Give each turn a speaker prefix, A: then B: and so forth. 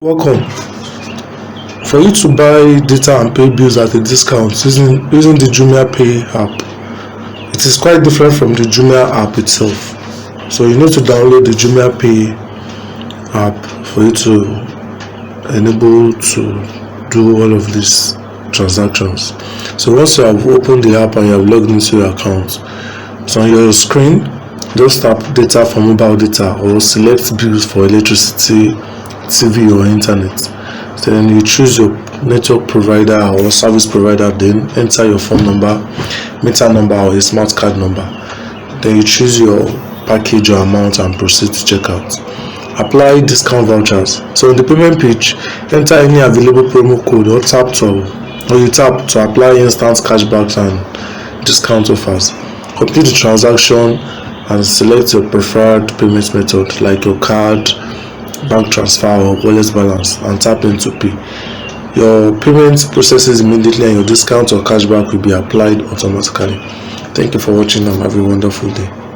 A: Welcome. For you to buy data and pay bills at a discount using the Jumia Pay app, it is quite different from the Jumia app itself. So you need to download the Jumia Pay app for you to enable to do all of these transactions. So once you have opened the app and you have logged into your account, so on your screen, just tap data for mobile data or select bills for electricity, TV or internet. Then you choose your network provider or service provider, then enter your phone number, meter number or a smart card number. Then you choose your package or amount and proceed to checkout. Apply discount vouchers. So on the payment page, enter any available promo code or you tap to apply instant cashbacks and discount offers. Complete the transaction and select your preferred payment method like your card, bank transfer or wallet balance and tap into pay. Your payment processes immediately and your discount or cashback will be applied automatically. Thank you for watching and have a wonderful day.